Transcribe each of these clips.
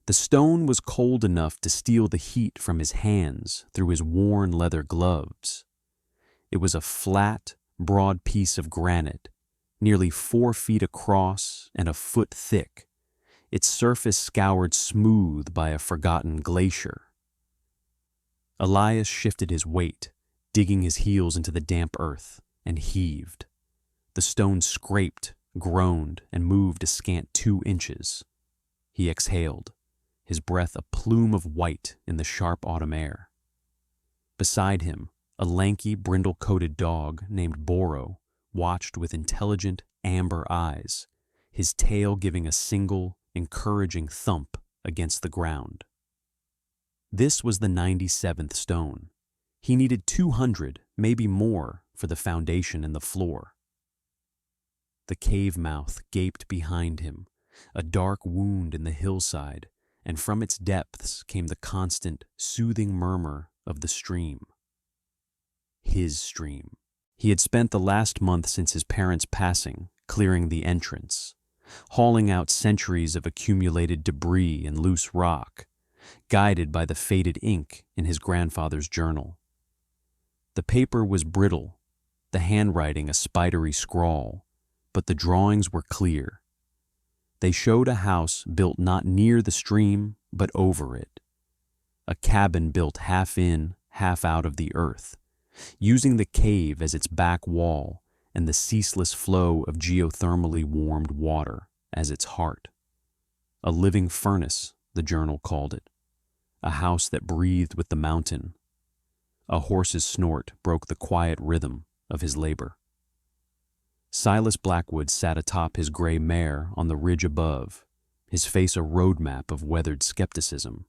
The stone was cold enough to steal the heat from his hands through his worn leather gloves. It was a flat, broad piece of granite, nearly 4 feet across and a foot thick, its surface scoured smooth by a forgotten glacier. Elias shifted his weight, digging his heels into the damp earth, and heaved. The stone scraped, groaned, and moved a scant 2 inches. He exhaled, his breath a plume of white in the sharp autumn air. Beside him, a lanky, brindle-coated dog named Boro watched with intelligent, amber eyes, his tail giving a single, encouraging thump against the ground. This was the 97th stone. He needed 200, maybe more, for the foundation and the floor. The cave mouth gaped behind him, a dark wound in the hillside, and from its depths came the constant, soothing murmur of the stream. His stream. He had spent the last month since his parents' passing clearing the entrance, hauling out centuries of accumulated debris and loose rock, guided by the faded ink in his grandfather's journal. The paper was brittle, the handwriting a spidery scrawl, but the drawings were clear. They showed a house built not near the stream, but over it. A cabin built half in, half out of the earth, using the cave as its back wall and the ceaseless flow of geothermally warmed water as its heart. A living furnace, the journal called it. A house that breathed with the mountain. A horse's snort broke the quiet rhythm of his labor. Silas Blackwood sat atop his gray mare on the ridge above, his face a roadmap of weathered skepticism.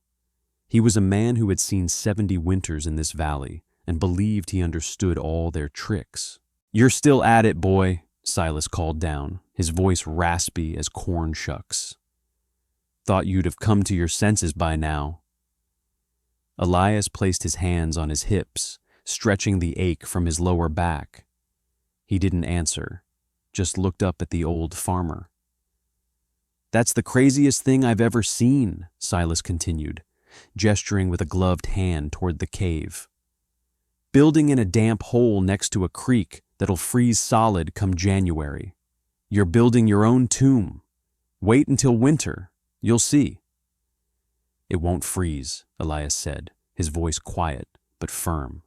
He was a man who had seen 70 winters in this valley and believed he understood all their tricks. "You're still at it, boy," Silas called down, his voice raspy as corn shucks. "Thought you'd have come to your senses by now." Elias placed his hands on his hips, stretching the ache from his lower back. He didn't answer, just looked up at the old farmer. "That's the craziest thing I've ever seen," Silas continued, gesturing with a gloved hand toward the cave. "Building in a damp hole next to a creek that'll freeze solid come January. You're building your own tomb. Wait until winter. You'll see." "It won't freeze," Elias said, his voice quiet but firm.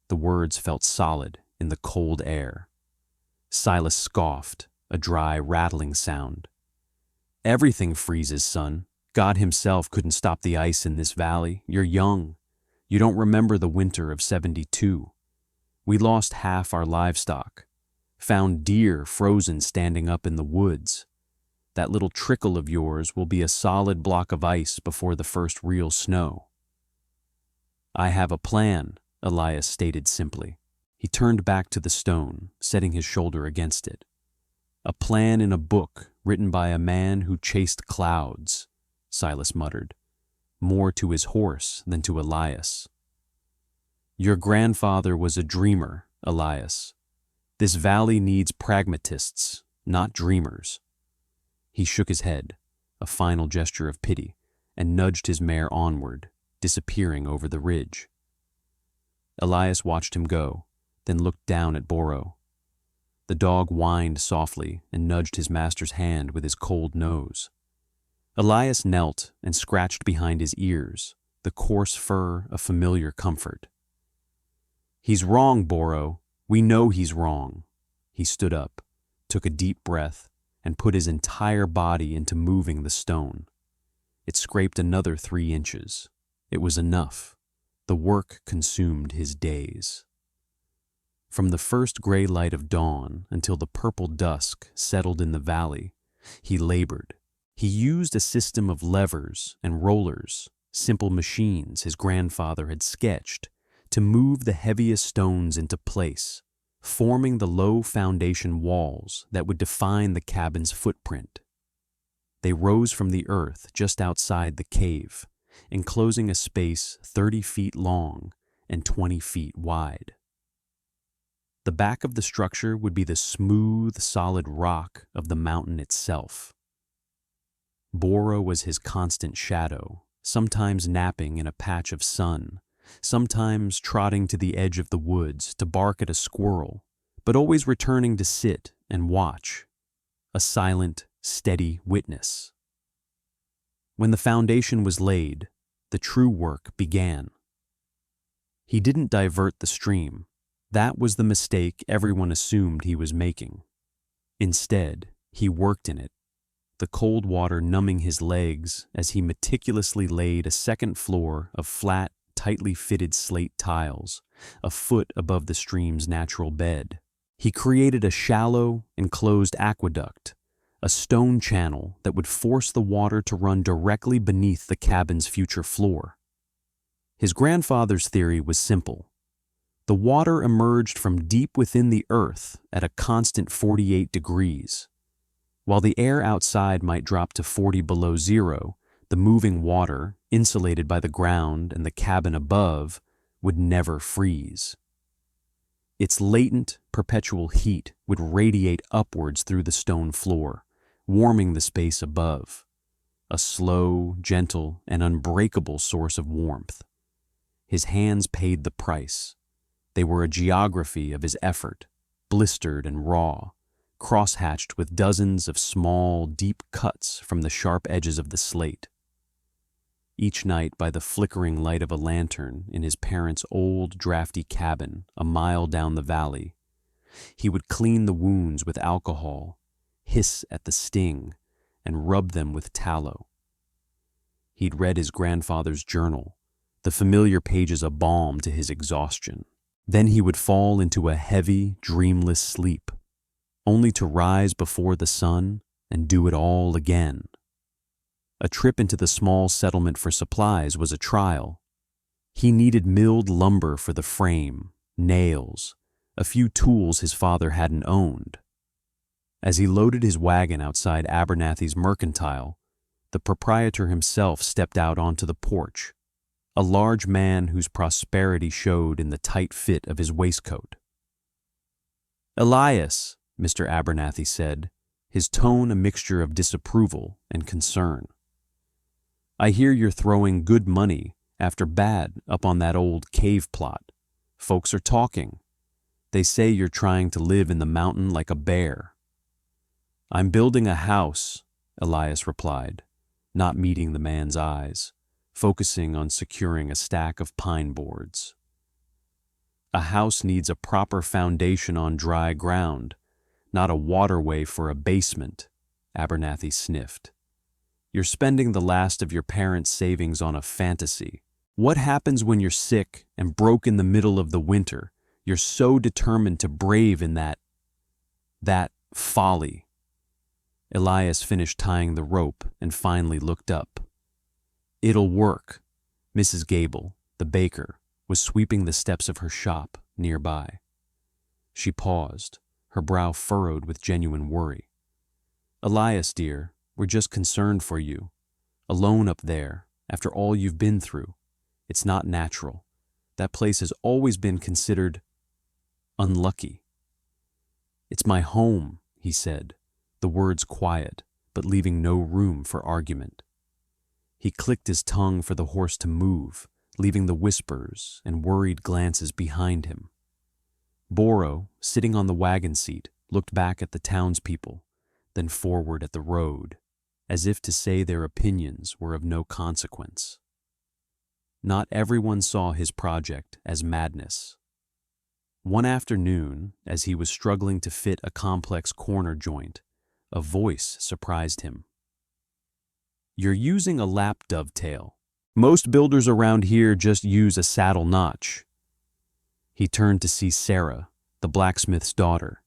The words felt solid in the cold air. Silas scoffed, a dry, rattling sound. "Everything freezes, son. God himself couldn't stop the ice in this valley. You're young. You don't remember the winter of 72. We lost half our livestock. Found deer frozen standing up in the woods. That little trickle of yours will be a solid block of ice before the first real snow." "I have a plan," Elias stated simply. He turned back to the stone, setting his shoulder against it. "A plan in a book written by a man who chased clouds," Silas muttered, more to his horse than to Elias. "Your grandfather was a dreamer, Elias. This valley needs pragmatists, not dreamers." He shook his head, a final gesture of pity, and nudged his mare onward, disappearing over the ridge. Elias watched him go, then looked down at Boro. The dog whined softly and nudged his master's hand with his cold nose. Elias knelt and scratched behind his ears, the coarse fur a familiar comfort. "He's wrong, Boro. We know he's wrong." He stood up, took a deep breath, and put his entire body into moving the stone. It scraped another 3 inches. It was enough. The work consumed his days. From the first gray light of dawn until the purple dusk settled in the valley, he labored. He used a system of levers and rollers, simple machines his grandfather had sketched, to move the heaviest stones into place, forming the low foundation walls that would define the cabin's footprint. They rose from the earth just outside the cave, enclosing a space 30 feet long and 20 feet wide. The back of the structure would be the smooth, solid rock of the mountain itself. Bora was his constant shadow, sometimes napping in a patch of sun, sometimes trotting to the edge of the woods to bark at a squirrel, but always returning to sit and watch, a silent, steady witness. When the foundation was laid, the true work began. He didn't divert the stream. That was the mistake everyone assumed he was making. Instead, he worked in it, the cold water numbing his legs as he meticulously laid a second floor of flat, tightly fitted slate tiles, a foot above the stream's natural bed. He created a shallow, enclosed aqueduct, a stone channel that would force the water to run directly beneath the cabin's future floor. His grandfather's theory was simple. The water emerged from deep within the earth at a constant 48 degrees. While the air outside might drop to 40 below zero, the moving water, insulated by the ground and the cabin above, would never freeze. Its latent, perpetual heat would radiate upwards through the stone floor, warming the space above, a slow, gentle, and unbreakable source of warmth. His hands paid the price. They were a geography of his effort, blistered and raw, cross-hatched with dozens of small, deep cuts from the sharp edges of the slate. Each night, by the flickering light of a lantern in his parents' old, drafty cabin a mile down the valley, he would clean the wounds with alcohol, hiss at the sting, and rub them with tallow. He'd read his grandfather's journal, the familiar pages a balm to his exhaustion. Then he would fall into a heavy, dreamless sleep, only to rise before the sun and do it all again. A trip into the small settlement for supplies was a trial. He needed milled lumber for the frame, nails, a few tools his father hadn't owned. As he loaded his wagon outside Abernathy's Mercantile, the proprietor himself stepped out onto the porch, a large man whose prosperity showed in the tight fit of his waistcoat. "Elias," Mr. Abernathy said, his tone a mixture of disapproval and concern. "I hear you're throwing good money after bad up on that old cave plot. Folks are talking. They say you're trying to live in the mountain like a bear." "I'm building a house," Elias replied, not meeting the man's eyes, focusing on securing a stack of pine boards. "A house needs a proper foundation on dry ground, not a waterway for a basement," Abernathy sniffed. "You're spending the last of your parents' savings on a fantasy. What happens when you're sick and broke in the middle of the winter? You're so determined to brave in that folly." Elias finished tying the rope and finally looked up. "It'll work." Mrs. Gable, the baker, was sweeping the steps of her shop nearby. She paused, her brow furrowed with genuine worry. "Elias, dear, we're just concerned for you. Alone up there, after all you've been through. It's not natural. That place has always been considered unlucky." "It's my home," he said, the words quiet, but leaving no room for argument. He clicked his tongue for the horse to move, leaving the whispers and worried glances behind him. Boro, sitting on the wagon seat, looked back at the townspeople, then forward at the road, as if to say their opinions were of no consequence. Not everyone saw his project as madness. One afternoon, as he was struggling to fit a complex corner joint, a voice surprised him. "You're using a lap dovetail. Most builders around here just use a saddle notch." He turned to see Sarah, the blacksmith's daughter.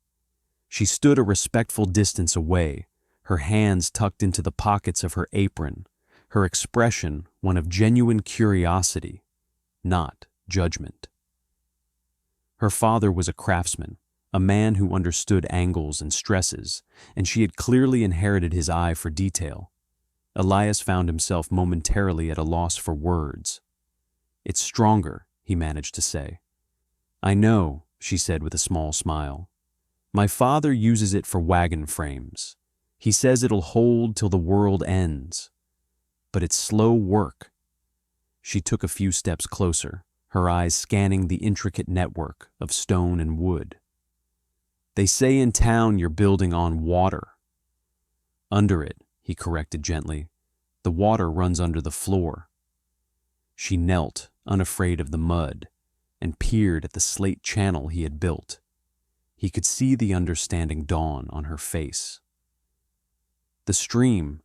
She stood a respectful distance away, her hands tucked into the pockets of her apron, her expression one of genuine curiosity, not judgment. Her father was a craftsman, a man who understood angles and stresses, and she had clearly inherited his eye for detail. Elias found himself momentarily at a loss for words. "It's stronger," he managed to say. "I know," she said with a small smile. "My father uses it for wagon frames. He says it'll hold till the world ends. But it's slow work. She took a few steps closer, her eyes scanning the intricate network of stone and wood. They say in town you're building on water. Under it, he corrected gently. The water runs under the floor. She knelt, unafraid of the mud, and peered at the slate channel he had built. He could see the understanding dawn on her face. The stream,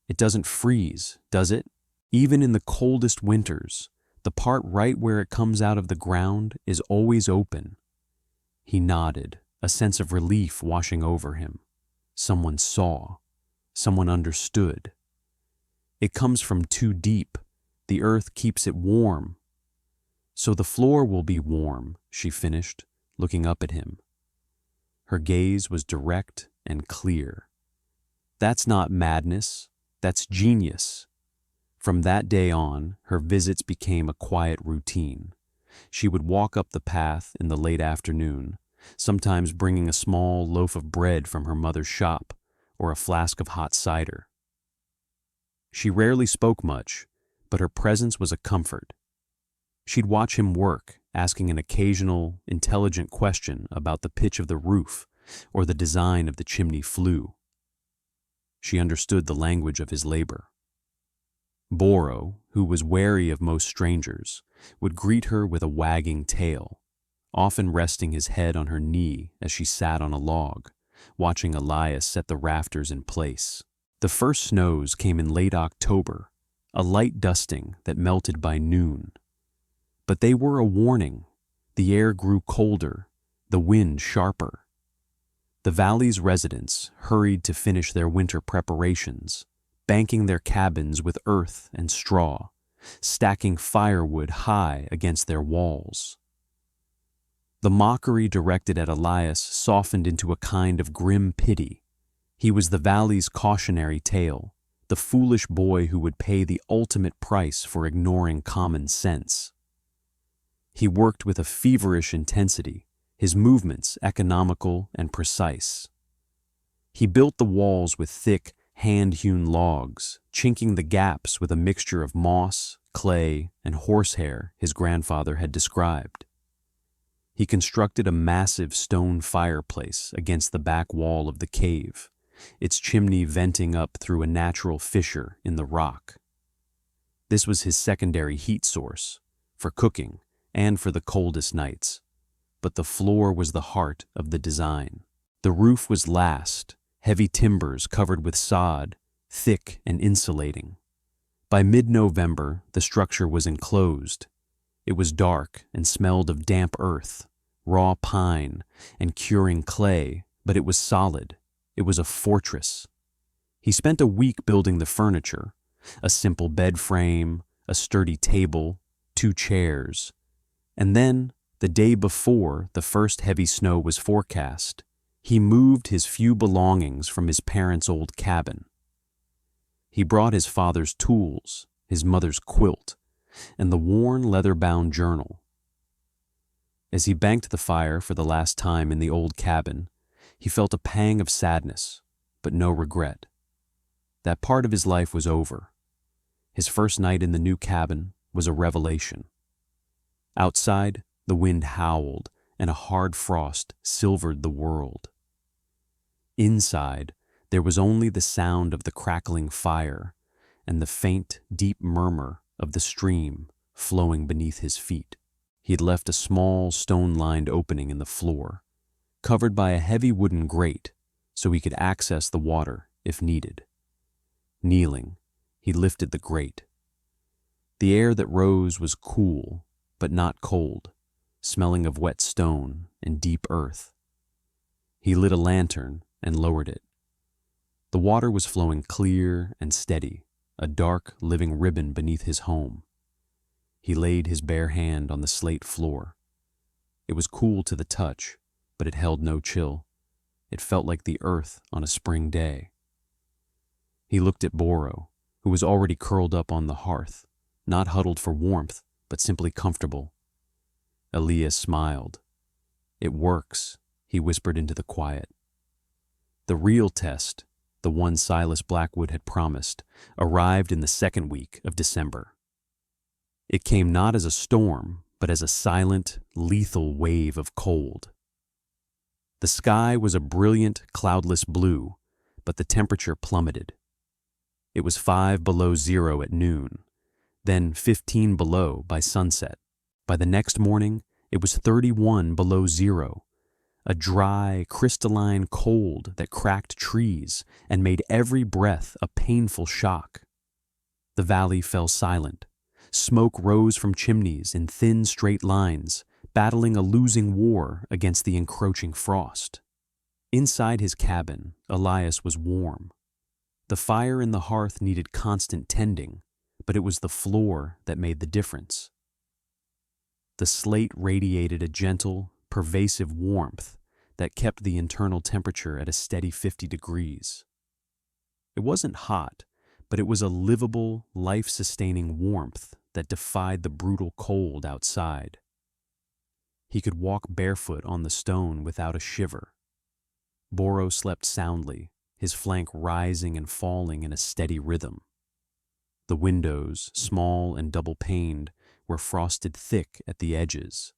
it doesn't freeze, does it? Even in the coldest winters, the part right where it comes out of the ground is always open. He nodded, a sense of relief washing over him. Someone saw. Someone understood. It comes from too deep. The earth keeps it warm. So the floor will be warm, she finished, looking up at him. Her gaze was direct and clear. That's not madness, that's genius. From that day on, her visits became a quiet routine. She would walk up the path in the late afternoon, sometimes bringing a small loaf of bread from her mother's shop or a flask of hot cider. She rarely spoke much, but her presence was a comfort. She'd watch him work, asking an occasional, intelligent question about the pitch of the roof or the design of the chimney flue. She understood the language of his labor. Boro, who was wary of most strangers, would greet her with a wagging tail, often resting his head on her knee as she sat on a log, watching Elias set the rafters in place. The first snows came in late October, a light dusting that melted by noon. But they were a warning. The air grew colder, the wind sharper. The valley's residents hurried to finish their winter preparations, banking their cabins with earth and straw, stacking firewood high against their walls. The mockery directed at Elias softened into a kind of grim pity. He was the valley's cautionary tale, the foolish boy who would pay the ultimate price for ignoring common sense. He worked with a feverish intensity, his movements economical and precise. He built the walls with thick, hand-hewn logs, chinking the gaps with a mixture of moss, clay, and horsehair his grandfather had described. He constructed a massive stone fireplace against the back wall of the cave, its chimney venting up through a natural fissure in the rock. This was his secondary heat source, for cooking and for the coldest nights, but the floor was the heart of the design. The roof was last, heavy timbers covered with sod, thick and insulating. By mid-November, the structure was enclosed. It was dark and smelled of damp earth, raw pine, and curing clay, but it was solid. It was a fortress. He spent a week building the furniture, a simple bed frame, a sturdy table, 2 chairs. And then, the day before the first heavy snow was forecast, he moved his few belongings from his parents' old cabin. He brought his father's tools, his mother's quilt, and the worn leather-bound journal. As he banked the fire for the last time in the old cabin, he felt a pang of sadness, but no regret. That part of his life was over. His first night in the new cabin was a revelation. Outside, the wind howled, and a hard frost silvered the world. Inside, there was only the sound of the crackling fire and the faint, deep murmur of the stream flowing beneath his feet. He had left a small, stone-lined opening in the floor, covered by a heavy wooden grate, so he could access the water if needed. Kneeling, he lifted the grate. The air that rose was cool, but not cold, smelling of wet stone and deep earth. He lit a lantern and lowered it. The water was flowing clear and steady, a dark, living ribbon beneath his home. He laid his bare hand on the slate floor. It was cool to the touch, but it held no chill. It felt like the earth on a spring day. He looked at Boro, who was already curled up on the hearth, not huddled for warmth, but simply comfortable. Elias smiled. "It works," he whispered into the quiet. "The real test the one Silas Blackwood had promised, arrived in the second week of December. It came not as a storm, but as a silent, lethal wave of cold. The sky was a brilliant, cloudless blue, but the temperature plummeted. It was 5 below zero at noon, then 15 below by sunset. By the next morning, it was 31 below zero, a dry, crystalline cold that cracked trees and made every breath a painful shock. The valley fell silent. Smoke rose from chimneys in thin, straight lines, battling a losing war against the encroaching frost. Inside his cabin, Elias was warm. The fire in the hearth needed constant tending, but it was the floor that made the difference. The slate radiated a gentle, pervasive warmth that kept the internal temperature at a steady 50 degrees. It wasn't hot, but it was a livable, life-sustaining warmth that defied the brutal cold outside. He could walk barefoot on the stone without a shiver. Boro slept soundly, his flank rising and falling in a steady rhythm. The windows, small and double-paned, were frosted thick at the edges,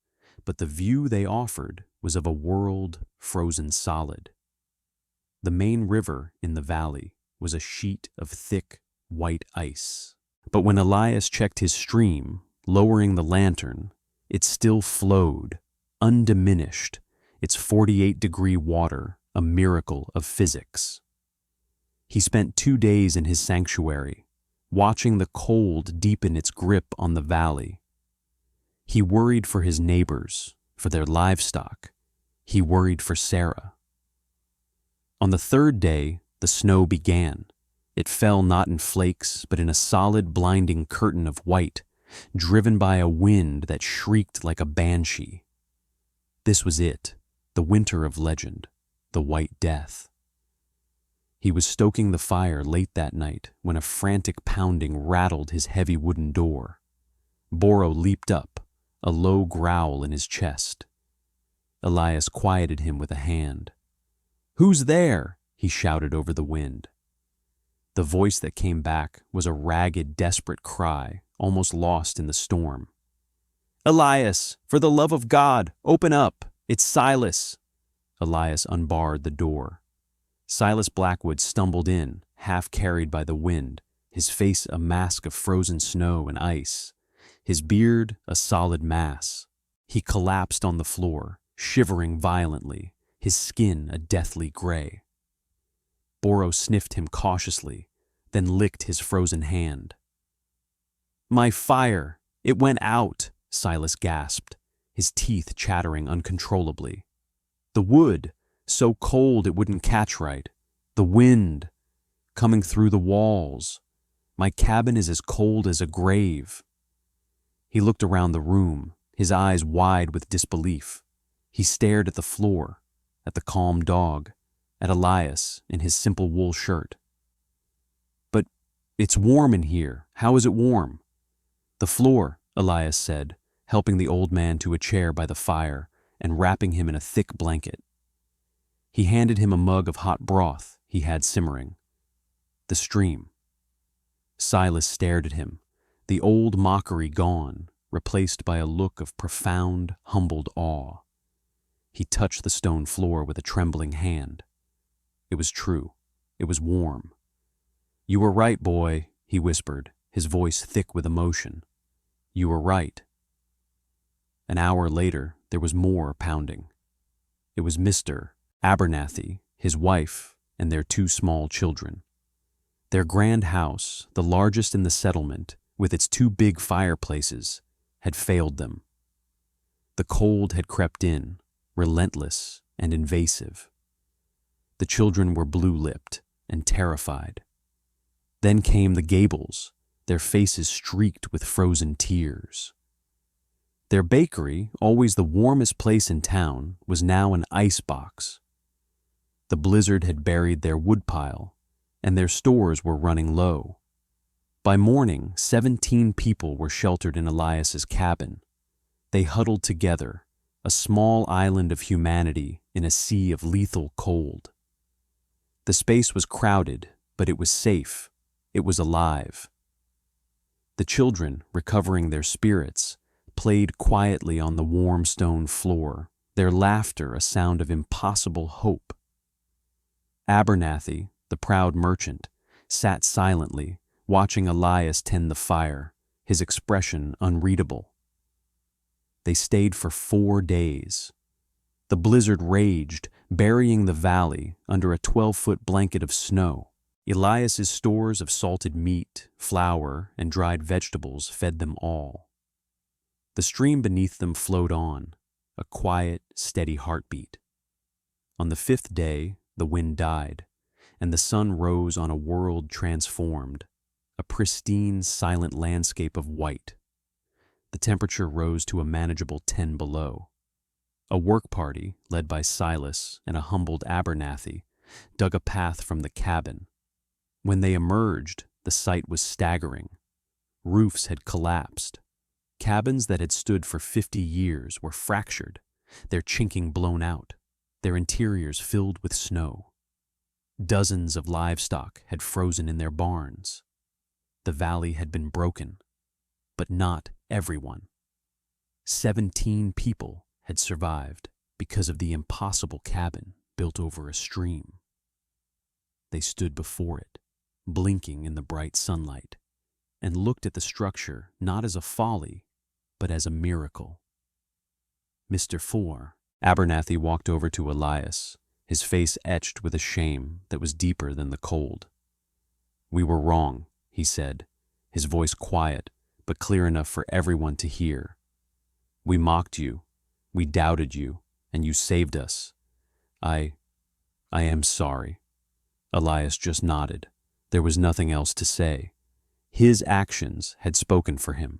but the view they offered was of a world frozen solid. The main river in the valley was a sheet of thick, white ice. But when Elias checked his stream, lowering the lantern, it still flowed, undiminished, its 48-degree water a miracle of physics. He spent 2 days in his sanctuary, watching the cold deepen its grip on the valley. He worried for his neighbors, for their livestock. He worried for Sarah. On the third day, the snow began. It fell not in flakes, but in a solid, blinding curtain of white, driven by a wind that shrieked like a banshee. This was it, the winter of legend, the White Death. He was stoking the fire late that night when a frantic pounding rattled his heavy wooden door. Boro leaped up, a low growl in his chest. Elias quieted him with a hand. "Who's there?" he shouted over the wind. The voice that came back was a ragged, desperate cry, almost lost in the storm. "Elias, for the love of God, open up! It's Silas!" Elias unbarred the door. Silas Blackwood stumbled in, half carried by the wind, his face a mask of frozen snow and ice, his beard a solid mass. He collapsed on the floor, shivering violently, his skin a deathly gray. Boro sniffed him cautiously, then licked his frozen hand. "My fire! It went out!" Silas gasped, his teeth chattering uncontrollably. "The wood, so cold it wouldn't catch right. The wind, coming through the walls. My cabin is as cold as a grave." He looked around the room, his eyes wide with disbelief. He stared at the floor, at the calm dog, at Elias in his simple wool shirt. "But it's warm in here. How is it warm?" "The floor," Elias said, helping the old man to a chair by the fire and wrapping him in a thick blanket. He handed him a mug of hot broth he had simmering. "The stream." Silas stared at him, the old mockery gone, replaced by a look of profound, humbled awe. He touched the stone floor with a trembling hand. It was true. It was warm. "You were right, boy," he whispered, his voice thick with emotion. "You were right." An hour later, there was more pounding. It was Mr. Abernathy, his wife, and their 2 small children. Their grand house, the largest in the settlement, with its 2 big fireplaces, had failed them. The cold had crept in, relentless and invasive. The children were blue-lipped and terrified. Then came the Gables, their faces streaked with frozen tears. Their bakery, always the warmest place in town, was now an icebox. The blizzard had buried their woodpile, and their stores were running low. By morning, 17 people were sheltered in Elias's cabin. They huddled together, a small island of humanity in a sea of lethal cold. The space was crowded, but it was safe. It was alive. The children, recovering their spirits, played quietly on the warm stone floor, their laughter a sound of impossible hope. Abernathy, the proud merchant, sat silently, watching Elias tend the fire, his expression unreadable. They stayed for 4 days. The blizzard raged, burying the valley under a 12-foot blanket of snow. Elias's stores of salted meat, flour, and dried vegetables fed them all. The stream beneath them flowed on, a quiet, steady heartbeat. On the 5th day, the wind died, and the sun rose on a world transformed, a pristine, silent landscape of white. The temperature rose to a manageable 10 below. A work party, led by Silas and a humbled Abernathy, dug a path from the cabin. When they emerged, the sight was staggering. Roofs had collapsed. Cabins that had stood for 50 years were fractured, their chinking blown out, their interiors filled with snow. Dozens of livestock had frozen in their barns. The valley had been broken, but not everyone. 17 people had survived because of the impossible cabin built over a stream. They stood before it, blinking in the bright sunlight, and looked at the structure not as a folly, but as a miracle. Mr. Four, Abernathy walked over to Elias, his face etched with a shame that was deeper than the cold. "We were wrong," he said, his voice quiet, but clear enough for everyone to hear. "We mocked you, we doubted you, and you saved us. I am sorry." Elias just nodded. There was nothing else to say. His actions had spoken for him.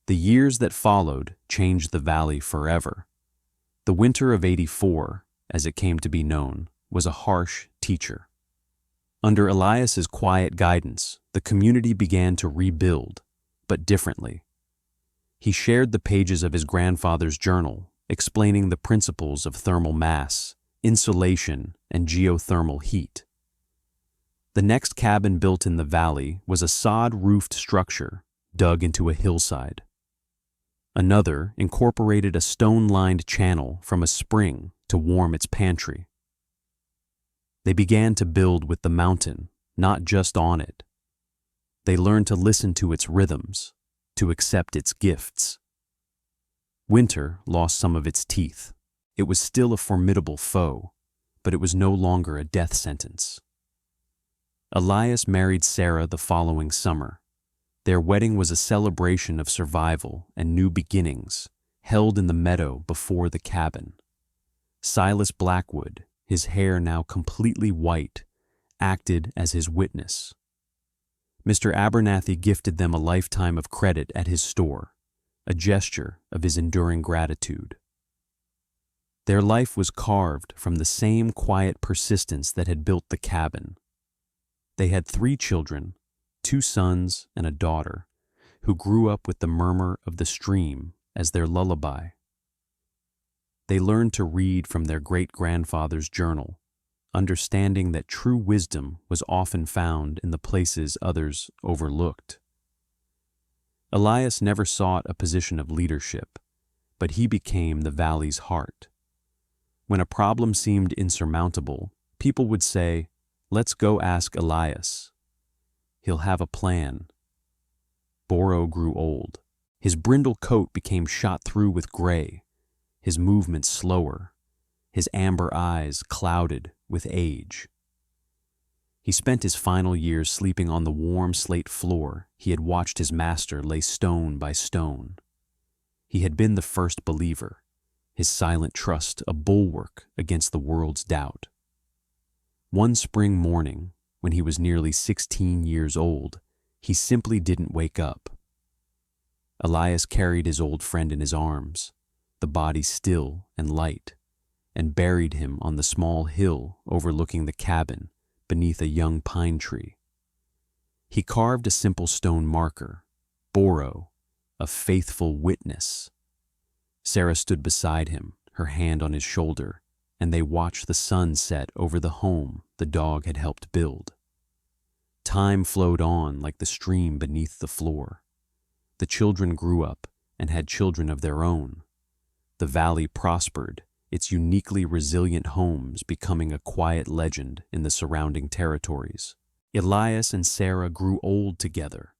The years that followed changed the valley forever. The winter of '84, as it came to be known, was a harsh teacher. Under Elias's quiet guidance, the community began to rebuild, but differently. He shared the pages of his grandfather's journal, explaining the principles of thermal mass, insulation, and geothermal heat. The next cabin built in the valley was a sod-roofed structure dug into a hillside. Another incorporated a stone-lined channel from a spring to warm its pantry. They began to build with the mountain, not just on it. They learned to listen to its rhythms, to accept its gifts. Winter lost some of its teeth. It was still a formidable foe, but it was no longer a death sentence. Elias married Sarah the following summer. Their wedding was a celebration of survival and new beginnings, held in the meadow before the cabin. Silas Blackwood, his hair now completely white, acted as his witness. Mr. Abernathy gifted them a lifetime of credit at his store, a gesture of his enduring gratitude. Their life was carved from the same quiet persistence that had built the cabin. They had 3 children, 2 sons and a daughter, who grew up with the murmur of the stream as their lullaby. They learned to read from their great-grandfather's journal, understanding that true wisdom was often found in the places others overlooked. Elias never sought a position of leadership, but he became the valley's heart. When a problem seemed insurmountable, people would say, "Let's go ask Elias. He'll have a plan." Boro grew old. His brindle coat became shot through with gray, his movements slower, his amber eyes clouded with age. He spent his final years sleeping on the warm slate floor he had watched his master lay stone by stone. He had been the first believer, his silent trust a bulwark against the world's doubt. One spring morning, when he was nearly 16 years old, he simply didn't wake up. Elias carried his old friend in his arms, the body still and light, and buried him on the small hill overlooking the cabin beneath a young pine tree. He carved a simple stone marker, Boro, a faithful witness. Sarah stood beside him, her hand on his shoulder, and they watched the sun set over the home the dog had helped build. Time flowed on like the stream beneath the floor. The children grew up and had children of their own. The valley prospered, its uniquely resilient homes becoming a quiet legend in the surrounding territories. Elias and Sarah grew old together,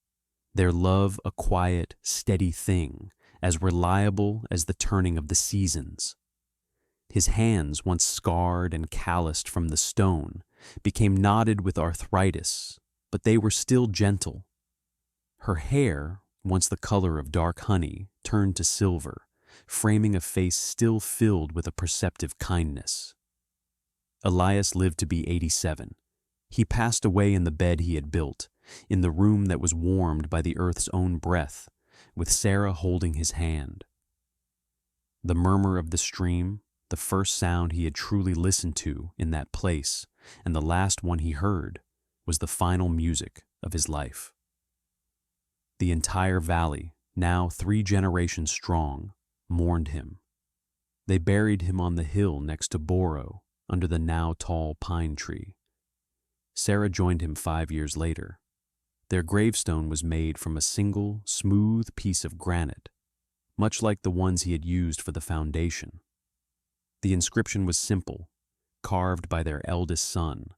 their love a quiet, steady thing, as reliable as the turning of the seasons. His hands, once scarred and calloused from the stone, became knotted with arthritis, but they were still gentle. Her hair, once the color of dark honey, turned to silver, framing a face still filled with a perceptive kindness. Elias lived to be 87. He passed away in the bed he had built, in the room that was warmed by the earth's own breath, with Sarah holding his hand. The murmur of the stream, the first sound he had truly listened to in that place, and the last one he heard, was the final music of his life. The entire valley, now 3 generations strong, mourned him. They buried him on the hill next to Boro, under the now tall pine tree. Sarah joined him 5 years later. Their gravestone was made from a single, smooth piece of granite, much like the ones he had used for the foundation. The inscription was simple, carved by their eldest son,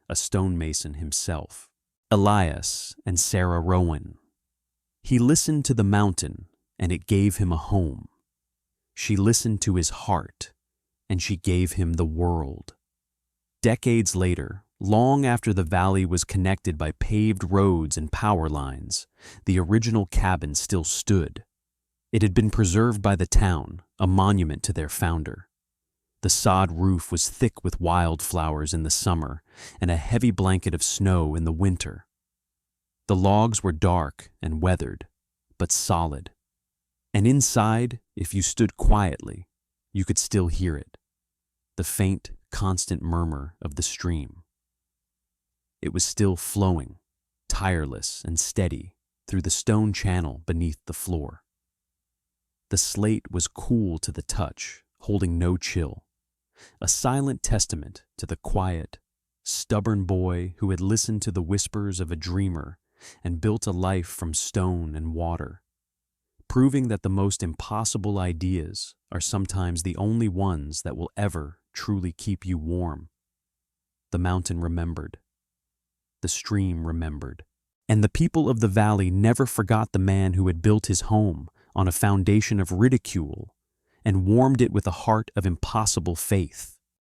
a stonemason himself, Elias and Sarah Rowan. He listened to the mountain, and it gave him a home. She listened to his heart, and she gave him the world. Decades later, long after the valley was connected by paved roads and power lines, the original cabin still stood. It had been preserved by the town, a monument to their founder. The sod roof was thick with wildflowers in the summer and a heavy blanket of snow in the winter. The logs were dark and weathered, but solid. And inside, if you stood quietly, you could still hear it, the faint, constant murmur of the stream. It was still flowing, tireless and steady, through the stone channel beneath the floor. The slate was cool to the touch, holding no chill, a silent testament to the quiet, stubborn boy who had listened to the whispers of a dreamer and built a life from stone and water, proving that the most impossible ideas are sometimes the only ones that will ever truly keep you warm. The mountain remembered. The stream remembered. And the people of the valley never forgot the man who had built his home on a foundation of ridicule and warmed it with a heart of impossible faith.